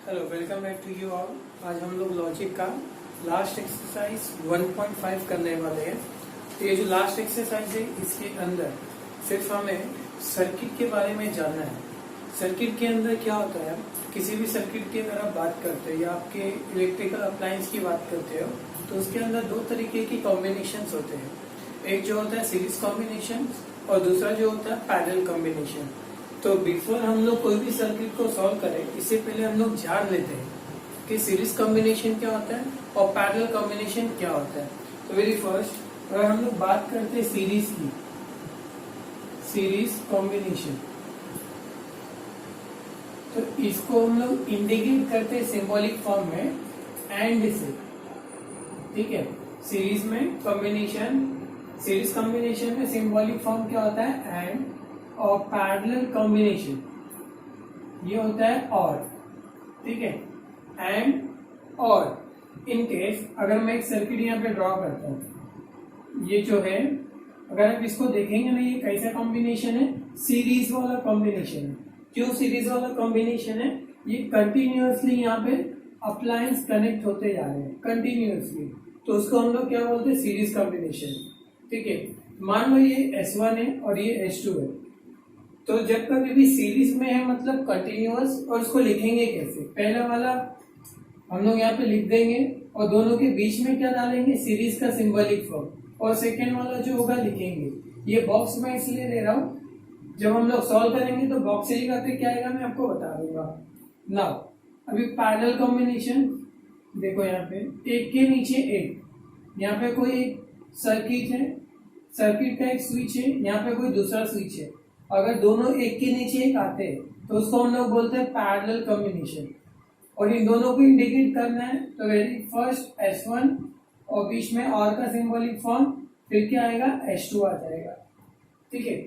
Hello, welcome back to you all. आज हम लोग लॉजिक का लास्ट एक्सरसाइज 1.5 करने वाले हैं। तो ये जो लास्ट एक्सरसाइज है, इसके अंदर सिर्फ हमें सर्किट के बारे में जानना है। सर्किट के अंदर क्या होता है, किसी भी सर्किट की अगर आप बात करते हो या आपके इलेक्ट्रिकल अप्लायंस की बात करते हो, तो उसके अंदर दो तरीके की कॉम्बिनेशन होते हैं। एक जो होता है सीरीज कॉम्बिनेशन और दूसरा जो होता है पैरेलल कॉम्बिनेशन। तो बिफोर हम लोग कोई भी सर्किट को सॉल्व करें, इससे पहले हम लोग जान लेते हैं कि सीरीज कॉम्बिनेशन क्या होता है और पैरेलल कॉम्बिनेशन क्या होता है। तो वेरी फर्स्ट अगर हम लोग बात करते हैं सीरीज की, सीरीज कॉम्बिनेशन, तो इसको हम लोग इंडिकेट करते हैं सिंबॉलिक फॉर्म में एंड से। ठीक है, सीरीज में कॉम्बिनेशन, सीरीज कॉम्बिनेशन में सिंबॉलिक फॉर्म क्या होता है, एंड। और पैरेलल कॉम्बिनेशन ये होता है और। ठीक है, एंड और। इन केस अगर मैं एक सर्किट यहाँ पे ड्रॉ करता हूँ, ये जो है अगर आप इसको देखेंगे ना, ये कैसा कॉम्बिनेशन है, सीरीज वाला कॉम्बिनेशन है। क्यों सीरीज वाला कॉम्बिनेशन है, ये कंटिन्यूअसली यहाँ पे अप्लायंस कनेक्ट होते जा रहे हैं कंटिन्यूअसली, तो उसको हम लोग क्या बोलते हैं, सीरीज कॉम्बिनेशन। ठीक है, मान लो ये S1 है और ये S2 है, तो जब कभी भी सीरीज में है मतलब कंटिन्यूअस। और उसको लिखेंगे कैसे, पहला वाला हम लोग यहाँ पे लिख देंगे और दोनों के बीच में क्या डालेंगे, सीरीज का सिंबॉलिक फॉर्म। और सेकेंड वाला जो होगा लिखेंगे, ये बॉक्स में इसलिए ले रहा हूँ, जब हम लोग सॉल्व करेंगे तो बॉक्स से जगह पे क्या आएगा मैं आपको बता दूंगा। नाउ अभी पैरेलल कॉम्बिनेशन देखो, यहाँ पे एक के नीचे एक, यहाँ पे कोई सर्किट है, सर्किट का एक स्विच है, यहाँ पे कोई दूसरा स्विच है। अगर दोनों एक के नीचे एक आते हैं तो उसको हम लोग बोलते हैं पैरेलल कॉम्बिनेशन। और इन दोनों को इंडिकेट करना है, तो वेरी फर्स्ट S1 और बीच में और का सिंबॉलिक फॉर्म, फिर क्या आएगा, S2 आ जाएगा। ठीक है,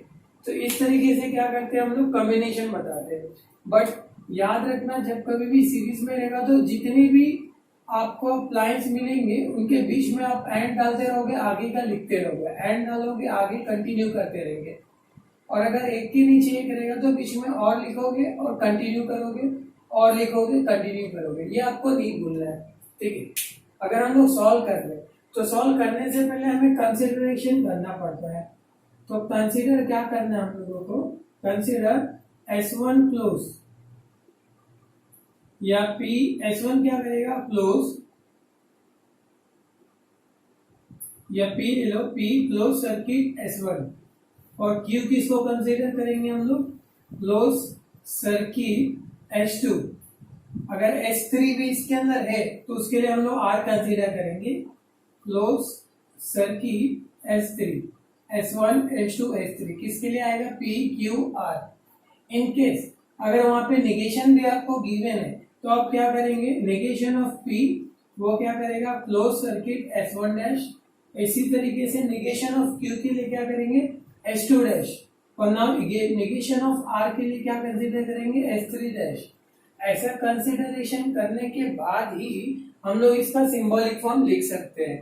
तो इस तरीके से क्या करते हैं हम लोग, कॉम्बिनेशन बताते हैं। बट याद रखना, जब कभी भी सीरीज में रहेगा तो जितनी भी आपको अप्लायंस मिलेंगे उनके बीच में आप एंड डालते रहोगे, आगे का लिखते रहोगे, एंड डालोगे आगे कंटिन्यू करते रहेंगे। और अगर एक के नीचे एक रहेगा तो बीच में और लिखोगे और कंटिन्यू करोगे, और लिखोगे कंटिन्यू करोगे, ये आपको नहीं भूलना है। ठीक है, अगर हम लोग सॉल्व कर रहे तो सॉल्व करने से पहले हमें कंसिडरेशन करना पड़ता है। तो कंसीडर क्या करना है हम लोगों को, कंसीडर S1 क्लोज या P, S1 क्या करेगा, क्लोज, या P ले लो, P क्लोज सर्किट S1। और Q किसको कंसीडर करेंगे हम लोग, क्लोज सर्किट S2। अगर S3 भी इसके अंदर है तो उसके लिए हम लोग R कंसीडर करेंगे, close circuit S3, S1 S2 S3 किसके लिए आएगा, P Q R। In case अगर वहां पे नेगेशन भी आपको गिवन है तो आप क्या करेंगे, नेगेशन ऑफ P वो क्या करेगा, क्लोज सर्किट S1 डैश। इसी तरीके से नेगेशन ऑफ Q के लिए क्या करेंगे, S2 डैश। और नाउ नेगेशन ऑफ R के लिए क्या कंसीडर करेंगे, S3 डैश। ऐसा कंसीडरेशन करने के बाद ही हम लोग इसका सिंबॉलिक फॉर्म लिख सकते हैं।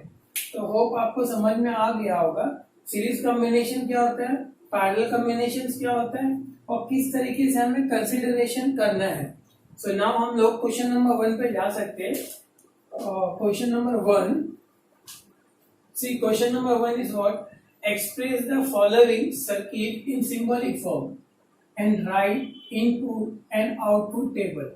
तो होप आपको समझ में आ गया होगा सीरीज कॉम्बिनेशन क्या होता है, पैरेलल कॉम्बिनेशन क्या होता है, और किस तरीके से हमें कंसीडरेशन करना है। सो नाउ हम लोग क्वेश्चन नंबर 1 पे जा सकते हैं। Question number 1, C question number 1 is what, express the following circuit in symbolic form and write input and output table।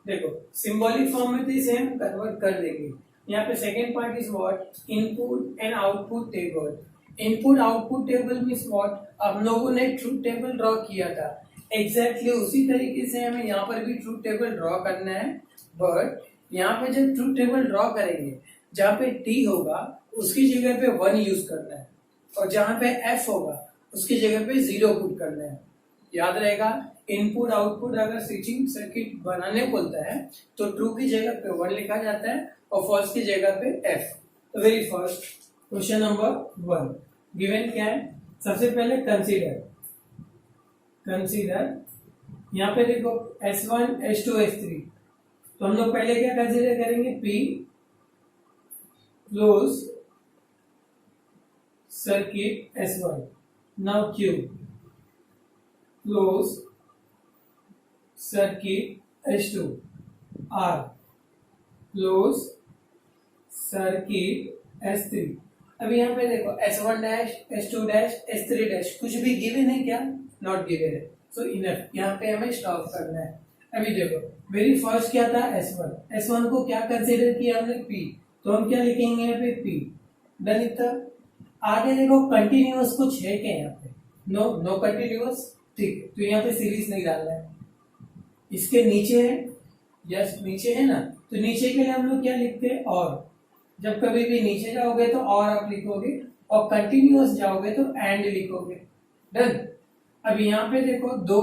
देखो सिंबॉलिक फॉर्म में तो इसे हम कन्वर्ट कर देंगे। यहाँ पे second part is what, input and output table. Input output table means what, हम लोगों ने ट्रूथ टेबल ड्रॉ किया था, एग्जैक्टली उसी तरीके से हमें यहाँ पर भी ट्रूथ टेबल ड्रॉ करना है। बट यहाँ पे जब ट्रूथ टेबल ड्रॉ करेंगे, जहाँ पे T होगा उसकी जगह पे 1 यूज करना है, और जहां पे F होगा उसकी जगह पे 0 पुट करना है। याद रहेगा, इनपुट आउटपुट अगर स्विचिंग सर्किट बनाने बोलता है तो ट्रू की जगह पे 1 लिखा जाता है और फॉल्स की जगह पे F। तो very first question number 1 given क्या है, सबसे पहले कंसीडर यहाँ पे देखो S1 S2 S3, तो हम लोग पहले क्या कंसीडर करेंगे, P close circuit S1। Now Q close circuit S2। R close circuit S3। अभी यहाँ पे देखो S1 dash S2 dash S3 dash कुछ भी गिवन है क्या? नॉट गिवन है, सो इनफ यहाँ पे हमें स्टॉप करना है। अभी देखो वेरी फर्स्ट क्या था S1 को क्या कंसीडर किया हमने P, तो हम क्या लिखेंगे यहाँ पे P। डन इतना। आगे देखो कंटिन्यूअस कुछ है क्या यहाँ पे? नो कंटिन्यूअस, ठीक है, तो यहाँ पे सीरीज नहीं डालना है। इसके नीचे है, यस नीचे है ना, तो नीचे के लिए हम लोग क्या लिखते हैं? और जब कभी भी नीचे जाओगे तो और आप लिखोगे, और कंटिन्यूअस जाओगे तो एंड लिखोगे। डन। अब यहाँ पे देखो दो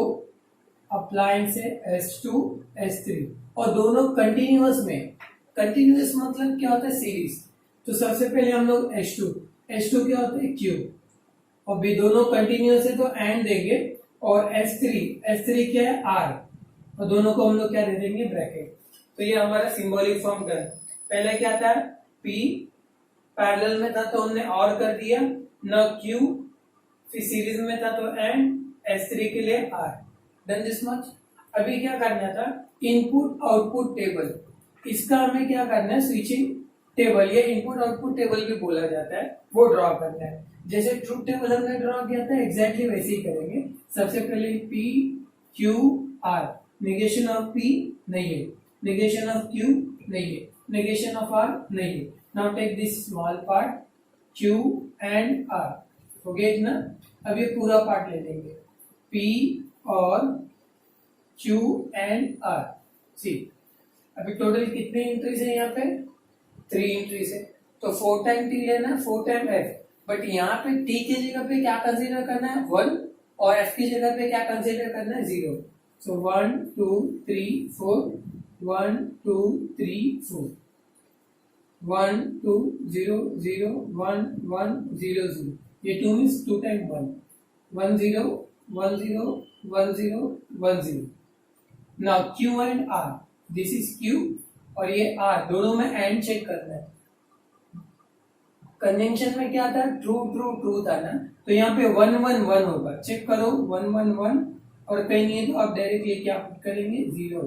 अप्लायंस है S2 S3 और दोनों कंटिन्यूअस में। कंटिन्यूअस मतलब क्या होता है? सीरीज। तो सबसे पहले हम लोग S2 क्या होता है? Q, और भी दोनों कंटिन्यूअस है तो एंड देंगे, और S3 क्या है? R, और दोनों को हम लोग क्या दे देंगे? ब्रैकेट। तो ये हमारा सिंबॉलिक फॉर्म कर, पहले क्या था? P पैरेलल में था तो हमने और कर दिया, न Q, फिर सीरीज में था तो एंड, S3 के लिए R। Done this much. अभी क्या करना था? इनपुट आउटपुट टेबल, इसका हमें क्या करना है? स्विचिंग टेबल, ये इनपुट आउटपुट टेबल भी बोला जाता है, वो ड्रॉ करना है। जैसे ट्रूथ टेबल हमने ड्रॉ किया था एग्जैक्टली वैसे ही करेंगे। सबसे पहले P Q R, negation of P नहीं है, नेगेशन ऑफ Q नहीं है, नेगेशन ऑफ R नहीं है। Now take this small part Q and R, हो गया इतना। अब ये पूरा पार्ट ले लेंगे P और Q एंड R। सी अभी टोटल कितने एंट्रीज है यहाँ पे? 3 एंट्रीज है, तो 4 टाइम T लेना, 4 टाइम F। बट यहाँ पे T की जगह पे क्या कंसीडर करना है? 1, और F की जगह पे क्या कंसीडर करना है? 0। सो 1 2 3 4, 1 2 3 4, 1 2 0 0 1 1 0 0। ये 2 means 2 time 1, 1 0 1 0 1 0 1 0। Now Q and R, this is Q और ये R, दोनों में एंड चेक करना है। कंजंक्शन में क्या था? ट्रू ट्रू ट्रू था ना, तो यहाँ पे 1 1 1 होगा। चेक करो 1 1 1, और कहीं नहीं है तो आप डायरेक्टली क्या पुट करेंगे? 0।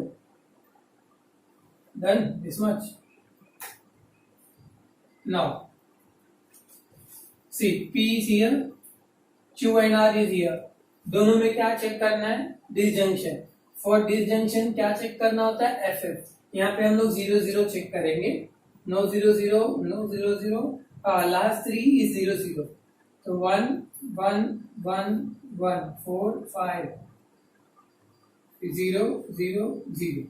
Done this much. Now see P is here, Q and R is here, दोनों में क्या चेक करना है? डिसजंक्शन। फॉर डिसजंक्शन क्या चेक करना होता है? FF। यहाँ पे हम लोग 0 0 चेक करेंगे, नो 0 0 नो 0 0, लास्ट 3 इज 0 0, तो 1 1 1 1 4 5 0 0 0,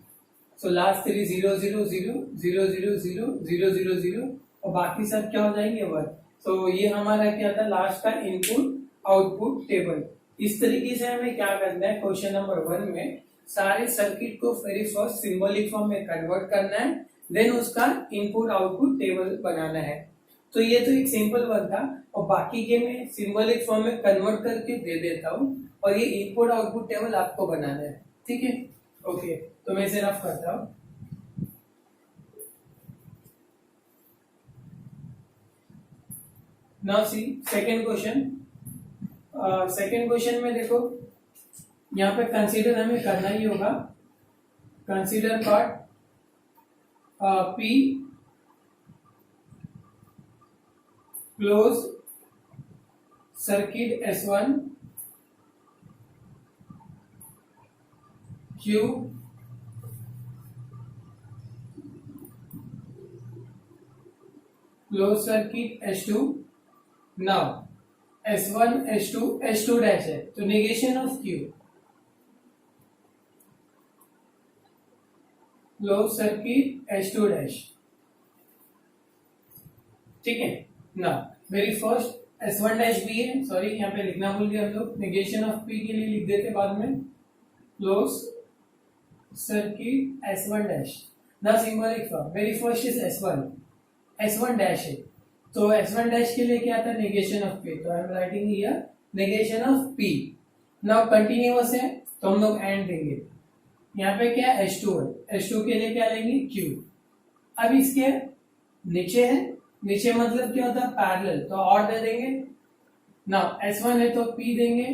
सो लास्ट 3 0 0 0 0 0 0 0 0 0, और बाकी सब क्या हो जाएंगे? 1। तो ये हमारा क्या था? लास्ट का इनपुट आउटपुट टेबल। इस तरीके से हमें क्या करना है? क्वेश्चन नंबर 1 में सारे सर्किट को वेरी फर्स्ट सिंबॉलिक फॉर्म में कन्वर्ट करना है, देन उसका इनपुट आउटपुट टेबल बनाना है। तो ये तो एक सिंपल वन था, और बाकी के मैं सिंबॉलिक फॉर्म में कन्वर्ट करके दे देता हूँ, और ये इनपुट आउटपुट टेबल आपको बनाना है। ठीक है, ओके, तो मैं इसे रफ करता हूँ। Now see second question. Second question में देखो यहाँ पे कंसीडर हमें करना ही होगा, consider part P close circuit S1, Q close circuit S2। Now S1 S2 dash है, तो negation of Q, close circuit S2 dash. ठीक है ना, वेरी फर्स्ट S1 डैश भी है, सॉरी यहाँ पे लिखना भूल गया हम लोग, नेगेशन ऑफ P के लिए लिख देते बाद में, क्लोज सर्किट S1 डैश। ना symbolic form, very first is S1 dash है, तो S1 डैश के लिए क्या था? नेगेशन ऑफ P, तो I am writing here negation of P। Now continuous है तो हम लोग एंड देंगे, यहाँ पे क्या S2 है, S2 के लिए क्या लेंगे? Q। अब इसके नीचे है, नीचे मतलब क्या होता है? पैरेलल, तो और दे देंगे। नाउ S1 है तो P देंगे,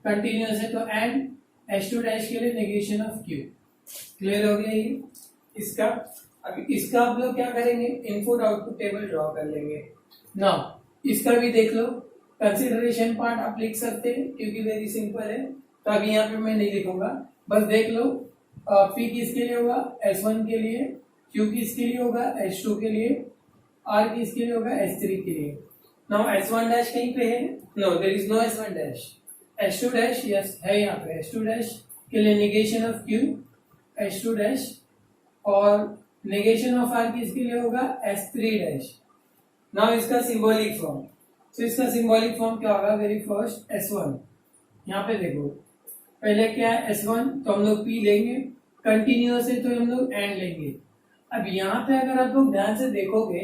कंटिन्यूअस है तो एंड, S2 डैश के लिए नेगेशन ऑफ Q। क्लियर हो गया ये? इसका। अब इसका आप लोग क्या करेंगे, इनपुट आउटपुट टेबल ड्रॉ कर लेंगे। नाउ इसका भी देख लो, कंसिडरेशन पार्ट आप लिख सकते हैं क्योंकि वेरी सिंपल है, तो अभी यहाँ पे मैं नहीं लिखूंगा, बस देख लो। पी किसके लिए होगा, S1 के लिए, क्यू किसके लिए होगा, S2 के लिए, आर किसके लिए होगा, S3 के लिए। नाउ S1 डैश कहीं पे है, no there is no S1 dash. S2 dash yes है यहाँ पे, S2 डैश के लिए negation of Q S2 dash, और नेगेशन ऑफ आर किसके लिए होगा, S3 डैश। नाउ इसका सिंबॉलिक फॉर्म, तो इसका सिंबॉलिक फॉर्म क्या होगा, वेरी फर्स्ट S1, यहाँ पे देखो पहले क्या है S1, तो हम लोग P लेंगे, कंटिन्यूअस है तो हम लोग एंड लेंगे। अब यहाँ पे अगर आप लोग ध्यान से देखोगे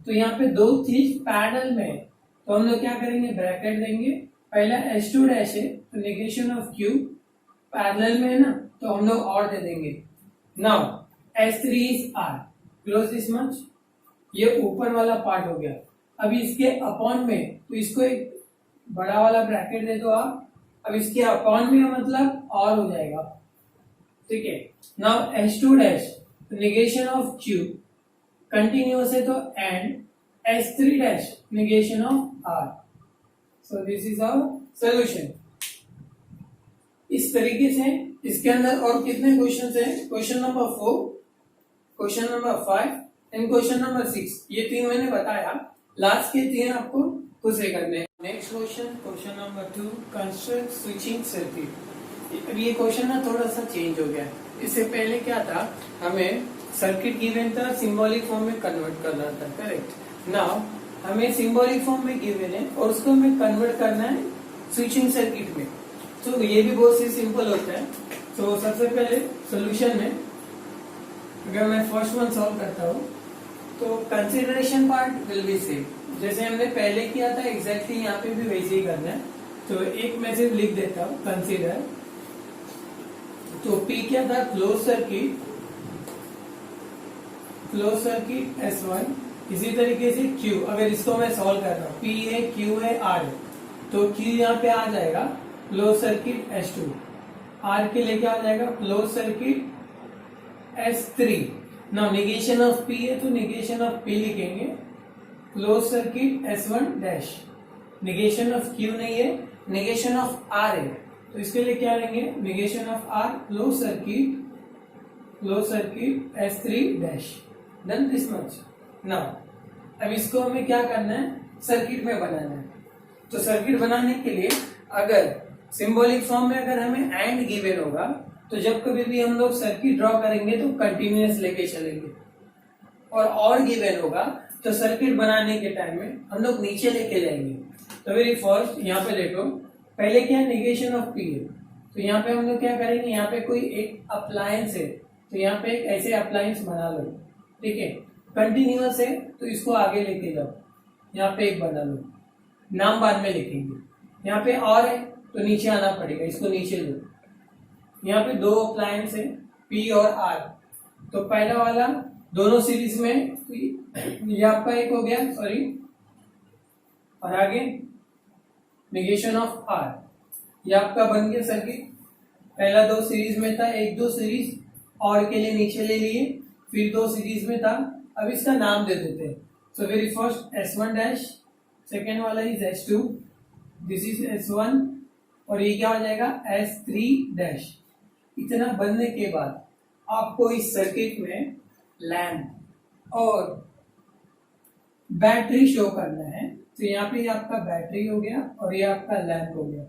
तो यहाँ पे दो चीज पैरेलल में है, तो हम लोग क्या करेंगे, ब्रैकेट देंगे, पहला S2 डैश है तो नेगेशन ऑफ Q पैरेलल में है ना, तो हम लोग और दे देंगे। Now S3 is R, close this much, ये ऊपर वाला पार्ट हो गया। अभी इसके अपॉन में, तो इसको एक बड़ा वाला ब्रैकेट दे दो आप, अब इसके अपॉन में मतलब और हो जाएगा, ठीक है। Now S2 dash negation of Q continuous है तो and, S3 dash negation of R, so this is our solution. इस तरीके से इसके अंदर और कितने क्वेश्चंस हैं, question number 4, question number 5 and question number 6, ये तीन मैंने बताया, लास्ट के तीन आपको खुद से करने हैं। Next question, question number 2, construct switching circuit. अब ये क्वेश्चन ना थोड़ा सा चेंज हो गया, इससे पहले क्या था, हमें सर्किट गिवन था, सिंबॉलिक फॉर्म में कन्वर्ट करना था, करेक्ट। नाउ हमें सिंबॉलिक फॉर्म में गिवन है और उसको हमें कन्वर्ट करना है स्विचिंग सर्किट में, तो ये भी बहुत ही सिंपल होता है। तो सबसे पहले सोल्यूशन में अगर मैं फर्स्ट वन सॉल्व करता हूँ तो consideration part will be same, जैसे हमने पहले किया था एग्जैक्टली यहाँ पे भी वैसे ही करना है। तो एक मैसेज लिख देता हूँ, कंसिडर, तो P क्या था, क्लोज सर्किट S1, इसी तरीके से Q, अगर इसको मैं सॉल्व कर रहा हूँ, P है, Q है, R है, तो Q यहाँ पे आ जाएगा क्लोज सर्किट S2, R के लिए क्या आ जाएगा, close circuit S3। Now negation of P है तो नेगेशन ऑफ P लिखेंगे, close circuit S1 dash, negation of Q नहीं है, नेगेशन ऑफ R है, तो इसके लिए क्या लेंगे, negation of R, close circuit S3 dash, done this much. Now अब इसको हमें क्या करना है, सर्किट में बनाना है। तो सर्किट बनाने के लिए अगर सिंबॉलिक फॉर्म में अगर हमें एंड गिवन होगा, तो जब कभी भी हम लोग सर्किट ड्रॉ करेंगे तो कंटिन्यूअस लेके चलेंगे, और गिवन होगा तो सर्किट बनाने के टाइम में हम लोग नीचे लेके जाएंगे। तो वेरी फर्स्ट यहाँ पे देखो, पहले क्या नेगेशन ऑफ P है, तो यहाँ पे हम लोग क्या करेंगे, यहाँ पे कोई एक अप्लायंस है, तो यहाँ पे एक ऐसे अप्लायंस बना लो, ठीक है। कंटिन्यूअस है तो इसको आगे लेके जाओ, यहाँ पे एक बना लो, नाम बाद में लिखेंगे। यहाँ पे और है तो नीचे आना पड़ेगा, इसको नीचे लो। यहाँ पे दो अप्लायंस है P और R, तो पहला वाला दोनों सीरीज में, ये आपका एक हो गया, सॉरी, और आगे नेगेशन ऑफ R, ये आपका बन गया सर्किट। पहला दो सीरीज में था, एक दो सीरीज और के लिए नीचे ले लिए, फिर दो सीरीज में था, अब इसका नाम दे देते हैं। So very first S1 dash, second वाला is S2, this is S1, और ये क्या हो जाएगा S3 डैश। इतना बनने के बाद आपको इस सर्किट में लैंप और बैटरी शो करना है, तो यहाँ पे आपका बैटरी हो गया और ये आपका लैंप हो गया,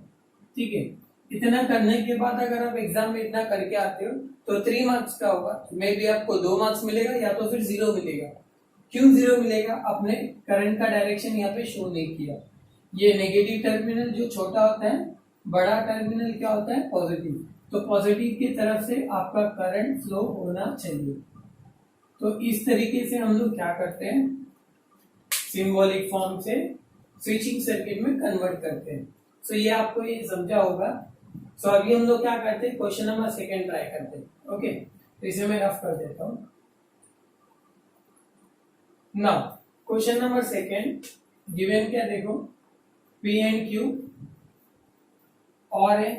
ठीक है। इतना करने के बाद अगर आप एग्जाम में इतना करके आते हो तो 3 मार्क्स का होगा, मे बी आपको 2 मार्क्स मिलेगा या तो फिर 0 मिलेगा। क्यों 0 मिलेगा, आपने करंट का डायरेक्शन यहाँ पे शो नहीं किया। ये नेगेटिव टर्मिनल जो छोटा होता है, बड़ा टर्मिनल क्या होता है, पॉजिटिव, तो पॉजिटिव की तरफ से आपका करंट फ्लो होना चाहिए। तो इस तरीके से हम लोग क्या करते हैं, सिंबॉलिक फॉर्म से स्विचिंग सर्किट में कन्वर्ट करते हैं। सो ये आपको ये समझा होगा। सो अभी हम लोग क्या करते हैं, क्वेश्चन नंबर 2 ट्राई करते हैं। ओके, तो इसे मैं रफ कर देता हूं। नाउ क्वेश्चन नंबर 2 गिवन क्या देखो, P एंड Q और है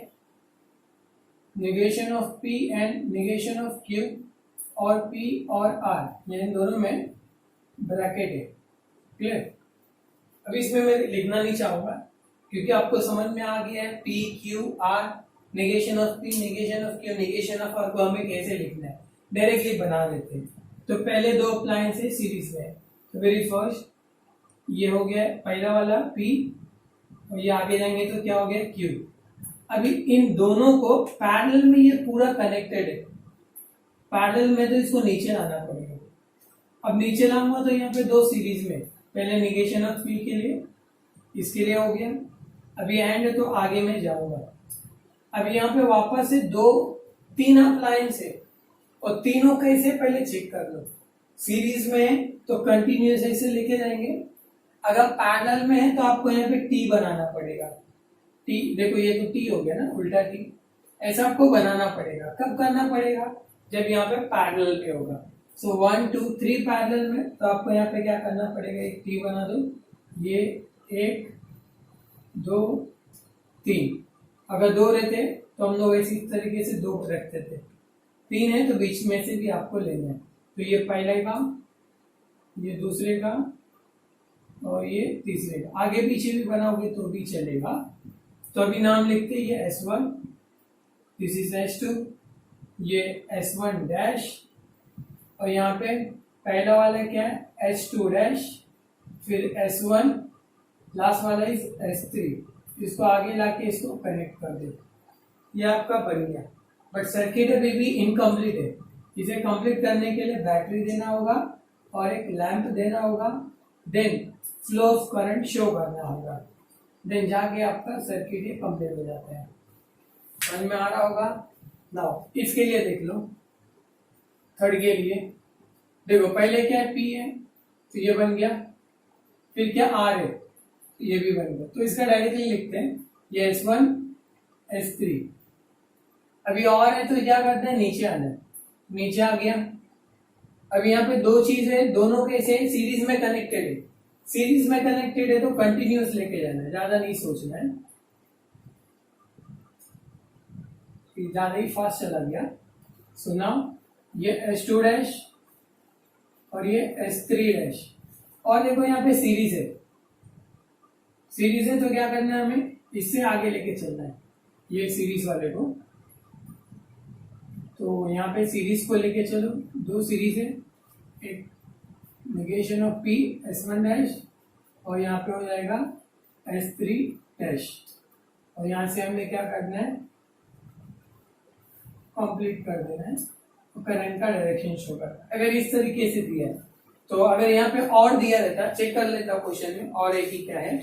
negation of P and negation of Q और P और R, ये इन दोनों में ब्रैकेट है। क्लियर? अभी इसमें मैं लिखना नहीं चाहूंगा क्योंकि आपको समझ में आ गया है P Q R, negation of P, negation of Q, negation of R को हमें कैसे लिखना है, डायरेक्टली बना देते हैं। तो पहले दो अप्लायंस है सीरीज में, तो वेरी फर्स्ट ये हो गया पहला वाला P, और ये आगे जाएंगे तो क्या हो गया Q। अभी इन दोनों को पैरेलल में ये पूरा कनेक्टेड है, पैरेलल में तो इसको नीचे लाना पड़ेगा। अब नीचे लाऊंगा तो यहाँ पे दो सीरीज में, पहले निगेशन ऑफ P के लिए, इसके लिए हो गया। अभी एंड है तो आगे में जाऊंगा। अभी यहाँ पे वापस से तीन अप्लायंस है, और तीनों कैसे पहले चेक कर लो। सीरीज में है तो कंटिन्यूस ऐसे लेके जाएंगे, अगर पैरेलल में है तो आपको यहाँ पे T बनाना पड़ेगा। T देखो, ये तो T हो गया ना, उल्टा T, ऐसा आपको बनाना पड़ेगा। कब करना पड़ेगा? जब यहाँ पे पैरेलल पे होगा। सो 1 2 3 पैरेलल में, तो आपको यहाँ पे क्या करना पड़ेगा, एक T बना दो, ये 1 2 3। अगर 2 रहते तो हम लोग इसी तरीके से 2 रखते थे, 3 है तो बीच में से भी आपको लेना है। तो ये पहले का, ये दूसरे का, और ये तीसरे का। आगे पीछे भी बनाओगे तो भी चलेगा। तो अभी नाम लिखते हैं, ये S1, दिस इज S2, ये S1 डैश, और यहाँ पे पहला वाला क्या है S2 डैश, फिर S1, लास्ट वाला इज S3। इसको आगे लाके इसको कनेक्ट कर दे, ये आपका बन गया। बट सर्किट अभी भी इनकम्प्लीट है, इसे कंप्लीट करने के लिए बैटरी देना होगा और एक लैंप देना होगा, then flow of current show करना होगा, देन जाके आपका सर्किट ये कंप्लीट हो जाता है। समझ में आ रहा होगा? नाउ इसके लिए देख लो, थर्ड के लिए देखो, पहले क्या है P है तो ये बन गया, फिर क्या R है तो ये भी बन गया। तो इसका डायरेक्टली लिखते हैं, ये S1 S3। अभी और है तो क्या करते हैं, नीचे आना है, नीचे आ गया। अब यहाँ पे दो चीज है, दोनों कैसे सीरीज में कनेक्टेड है, सीरीज में कनेक्टेड है तो कंटिन्यूअस लेके जाना है, ज्यादा नहीं सोचना है, ज्यादा ही फास्ट चला गया। सुना, ये S2 डैश और ये S3 डैश, और देखो यहाँ पे सीरीज है, सीरीज है तो क्या करना है, हमें इससे आगे लेके चलना है, ये सीरीज वाले को। तो यहाँ पे सीरीज को लेके चलो, दो सीरीज है, एक negation of P S1 dash, और यहाँ पे हो जाएगा S3 डैश, और यहाँ से हमें क्या करना है, कंप्लीट कर देना है, तो करंट का डायरेक्शन शो करना है। अगर इस तरीके से दिया है तो अगर यहाँ पे और दिया रहता, चेक कर लेता क्वेश्चन में, और एक ही क्या है,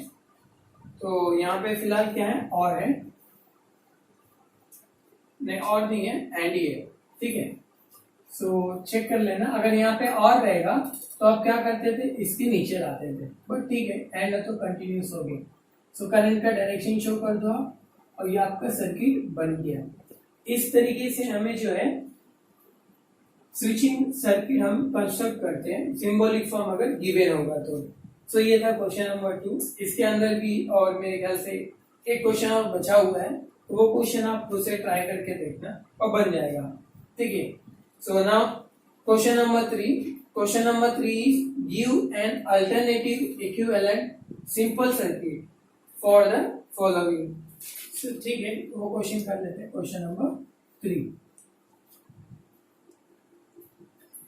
तो यहाँ पे फिलहाल क्या है, और है नहीं, और नहीं है, एंड ही है, ठीक है। सो चेक कर लेना, अगर यहाँ पे और रहेगा तो आप क्या करते थे, इसके नीचे लाते थे, बट ठीक है, एंड है तो कंटिन्यूस हो गया। सो करंट का डायरेक्शन शो कर दो, और ये आपका सर्किट बन गया। इस तरीके से हमें जो है स्विचिंग सर्किट हम कंस्ट्रक्ट करते हैं, सिंबॉलिक फॉर्म अगर गिवन होगा तो। सो ये था क्वेश्चन नंबर 2। इसके अंदर भी और मेरे ख्याल से एक क्वेश्चन और बचा हुआ है, तो वो क्वेश्चन आप दूसरे ट्राई करके देखना और बन जाएगा, ठीक है। So now question number 3। Question number 3 is give an alternative equivalent simple circuit for the following. ठीक है, वो क्वेश्चन कर लेते हैं। क्वेश्चन नंबर 3,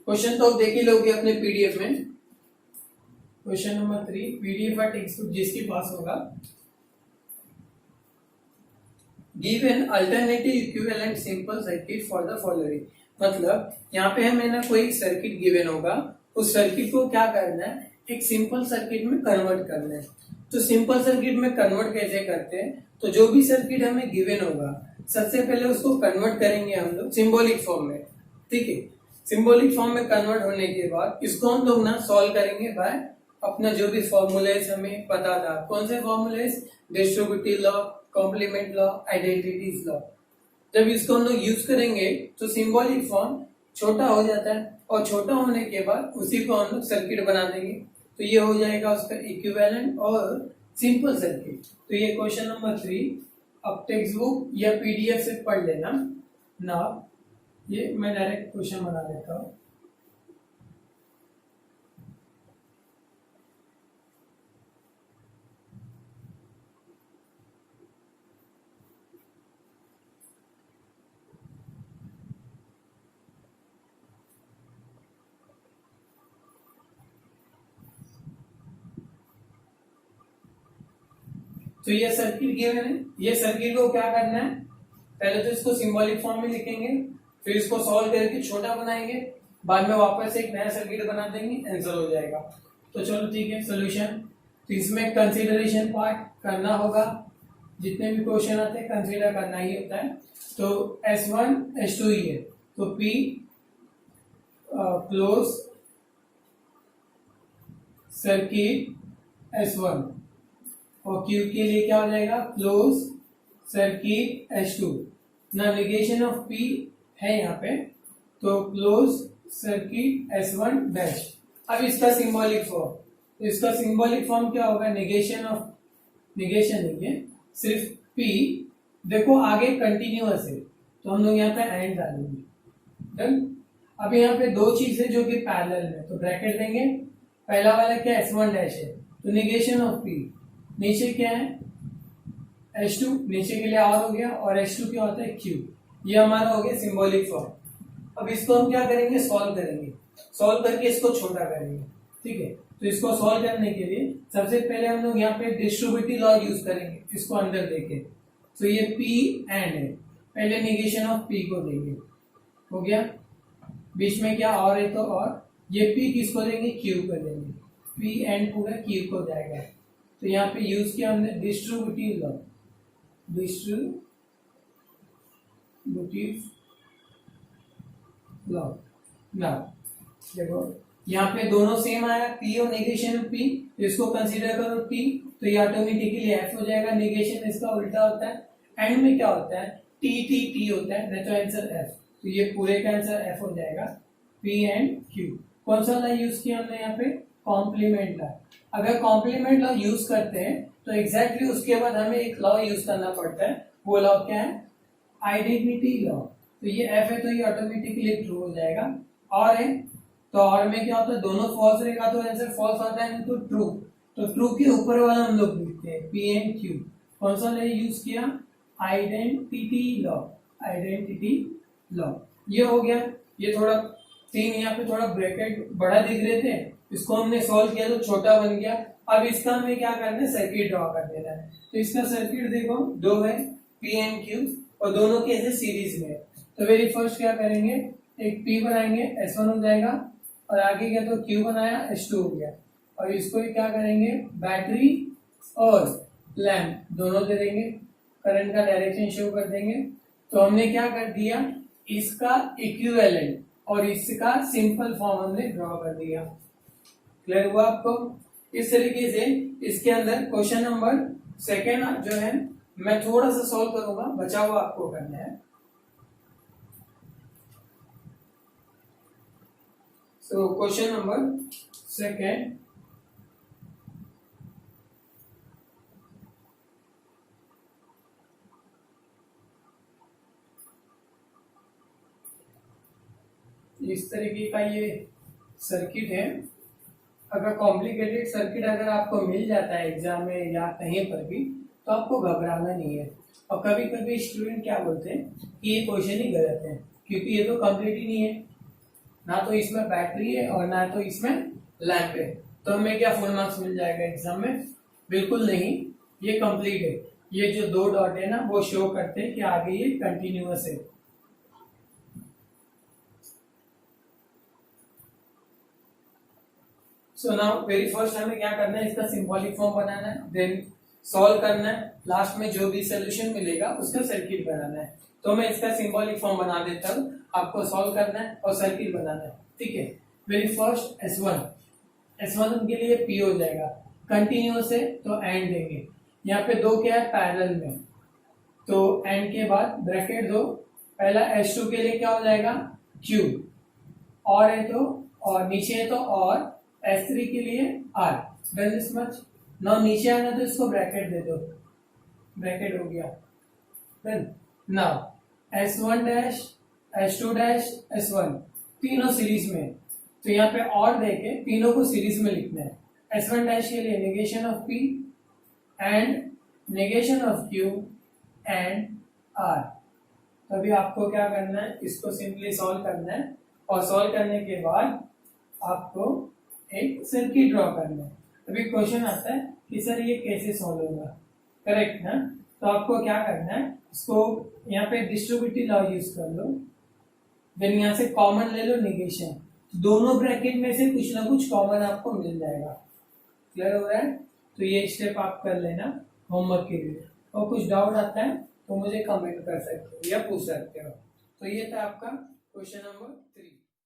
क्वेश्चन तो आप देख ही लोगे अपने पीडीएफ में। क्वेश्चन नंबर 3 पीडीएफ और टेक्स्ट बुक जिसके पास होगा, give an alternative equivalent simple circuit for the following. मतलब यहाँ पे हमें ना कोई सर्किट गिवन होगा, उस सर्किट को क्या करना है, एक सिंपल सर्किट में कन्वर्ट करना है। तो सिंपल सर्किट में कन्वर्ट कैसे करते हैं, तो जो भी सर्किट हमें गिवन होगा सबसे पहले उसको कन्वर्ट करेंगे हम लोग सिंबॉलिक फॉर्म में, ठीक है। सिंबॉलिक फॉर्म में कन्वर्ट होने के बाद इसको हम लोग ना सॉल्व करेंगे बाय अपना जो भी फॉर्मूलेज हमें पता था। कौन से formulas, distributive law, complement law, identities law. जब इसको हम लोग यूज करेंगे तो सिंबॉलिक फॉर्म छोटा हो जाता है, और छोटा होने के बाद उसी को हम लोग सर्किट बना देंगे, तो ये हो जाएगा उसका इक्विवेलेंट और सिंपल सर्किट। तो ये क्वेश्चन नंबर 3 अब टेक्स्ट बुक या पीडीएफ से पढ़ लेना ना, ये मैं डायरेक्ट क्वेश्चन बना देता हूँ। तो ये सर्किट गिवन है, ये सर्किट को क्या करना है, पहले तो इसको सिंबॉलिक फॉर्म में लिखेंगे, फिर इसको सॉल्व करके छोटा बनाएंगे, बाद में वापस एक नया सर्किट बना देंगे, आंसर हो जाएगा। तो चलो ठीक है, सोल्यूशन। तो इसमें कंसीडरेशन पार्ट करना होगा, जितने भी क्वेश्चन आते हैं कंसीडर करना ही होता है। तो S1 S2 ही है, तो P क्लोज सर्किट S1 और Q के लिए क्या हो जाएगा, क्लोज सर्किट S2। ना नेगेशन ऑफ P है यहाँ पे, तो क्लोज सर्किट S1 डैश। अब इसका सिंबॉलिक फॉर्म, तो इसका सिंबॉलिक फॉर्म क्या होगा, नेगेशन ऑफ, नेगेशन नहीं है, सिर्फ P। देखो आगे कंटिन्यूअस है, तो हम लोग यहाँ पे एंड डालेंगे, डन। अब यहाँ पे दो चीज है जो कि पैरेलल में, तो ब्रैकेट देंगे। पहला वाला क्या S1 डैश है, तो नेगेशन ऑफ P, नीचे क्या है H2, नीचे के लिए R हो गया, और H2 क्या होता है Q। ये हमारा हो गया सिंबॉलिक फॉर्म। अब इसको हम क्या करेंगे, सॉल्व करेंगे, सॉल्व करके इसको छोटा करेंगे, ठीक है। तो इसको सॉल्व करने के लिए सबसे पहले हम लोग यहाँ पे डिस्ट्रीब्यूटिव लॉ यूज करेंगे, इसको अंदर देके। तो ये P एंड है, पहले नेगेशन ऑफ P को देंगे, हो गया, बीच में क्या और है तो और, ये P किसको देंगे, Q को देंगे, P एंड पूरा Q को जाएगा। तो यहाँ पे यूज किया हमने डिस्ट्रीब्यूटिव लॉ, डिस्ट्रीब्यूटिव लॉ। ना देखो यहाँ पे दोनों सेम आया, P और नेगेशन ऑफ P, तो इसको कंसीडर करो T, तो ये ऑटोमेटिकली F हो जाएगा, नेगेशन इसका उल्टा होता है, एंड में क्या होता है T T T होता है, नहीं तो आंसर F, तो ये पूरे का आंसर F हो जाएगा, P एंड Q। कौन सा लॉ यूज किया हमने यहाँ पे, कॉम्प्लीमेंट लॉ। अगर कॉम्प्लीमेंट लॉ यूज करते हैं तो एग्जैक्टली उसके बाद हमें एक लॉ यूज करना पड़ता है, वो लॉ क्या है, आइडेंटिटी लॉ। तो ये F है तो ये ऑटोमेटिकली ट्रू हो जाएगा, और है तो और में क्या होता है, दोनों फॉल्स रहेगा तो आंसर फॉल्स आता है, तो ट्रू। तो ट्रू के ऊपर वाला हम लोग लिखते हैं P एंड Q। कौन सा लॉ यूज किया, आइडेंटिटी लॉ, आइडेंटिटी लॉ। ये हो गया, ये थोड़ा तीन यहाँ पे थोड़ा ब्रैकेट बड़ा दिख रहे थे, इसको हमने सॉल्व किया तो छोटा बन गया। अब इसका हमें क्या करना है, सर्किट ड्रॉ कर देना है। तो इसका सर्किट देखो दो है, P एंड Q, और दोनों के ऐसे सीरीज में। तो वेरी फर्स्ट क्या करेंगे, एक P बनाएंगे, S1 हो जाएगा, और आगे क्या तो Q बनाया, S2 हो गया, और इसको क्या करेंगे, बैटरी और लैंप दोनों दे देंगे, करंट का डायरेक्शन शो कर देंगे। तो हमने क्या कर दिया, इसका इक्विवेलेंट और इसका सिंपल फॉर्म हमने ड्रॉ कर दिया। क्लियर हुआ आपको। इस तरीके से इसके अंदर क्वेश्चन नंबर सेकेंड जो है मैं थोड़ा सा सॉल्व करूंगा, बचा हुआ आपको करना है। सो क्वेश्चन नंबर सेकेंड, इस तरीके का ये सर्किट है। अगर कॉम्प्लिकेटेड सर्किट अगर आपको मिल जाता है एग्जाम में या कहीं पर भी, तो आपको घबराना नहीं है। और कभी कभी स्टूडेंट क्या बोलते हैं कि ये क्वेश्चन ही गलत है, क्योंकि ये तो कंप्लीट ही नहीं है, ना तो इसमें बैटरी है और ना तो इसमें लैंप है, तो हमें क्या फुल मार्क्स मिल जाएगा एग्जाम में। बिल्कुल नहीं, ये कंप्लीट है। ये जो दो डॉट है ना वो शो करते हैं कि आगे ये कंटिन्यूअस है। सो नाउ वेरी फर्स्ट हमें क्या करना है, इसका सिंबॉलिक फॉर्म बनाना है, देन सॉल्व करना है, लास्ट में जो भी सोल्यूशन मिलेगा उसका सर्किट बनाना है। तो मैं इसका सिंबॉलिक फॉर्म बना देता हूँ, आपको सॉल्व करना है और सर्किट बनाना है, ठीक है। वेरी फर्स्ट S1 के लिए P हो जाएगा, कंटिन्यूअस है तो एंड देंगे। यहाँ पे दो क्या है, पैरेलल में, तो एंड के बाद ब्रैकेट दो, पहला S2 के लिए क्या हो जाएगा, Q, और है तो और, नीचे है तो और, S3 के लिए R, done this much. Now नीचे आना तो इसको ब्रैकेट दे दो, ब्रैकेट हो गया, done. Now S1 dash, S2 dash, S1 तीनों सीरीज में, तो यहाँ पे और देके तीनों को सीरीज में लिखना है। S1 डैश के लिए negation of P and negation of Q and R। तभी आपको क्या करना है, इसको सिंपली सॉल्व करना है, और सॉल्व करने के बाद आपको एक सर्किट ड्रॉ करना है। अभी क्वेश्चन आता है कि सर ये कैसे सॉल्व होगा, करेक्ट ना। तो आपको क्या करना है, इसको यहाँ पे डिस्ट्रीब्यूटिव लॉ यूज कर लो, देन यहाँ से कॉमन ले लो निगेशन, दोनों ब्रैकेट में से कुछ ना कुछ कॉमन आपको मिल जाएगा। क्लियर हो रहा है? तो ये स्टेप आप कर लेना होमवर्क के लिए, और कुछ डाउट आता है तो मुझे कमेंट कर सकते हो या पूछ सकते हो। तो ये था आपका क्वेश्चन नंबर 3।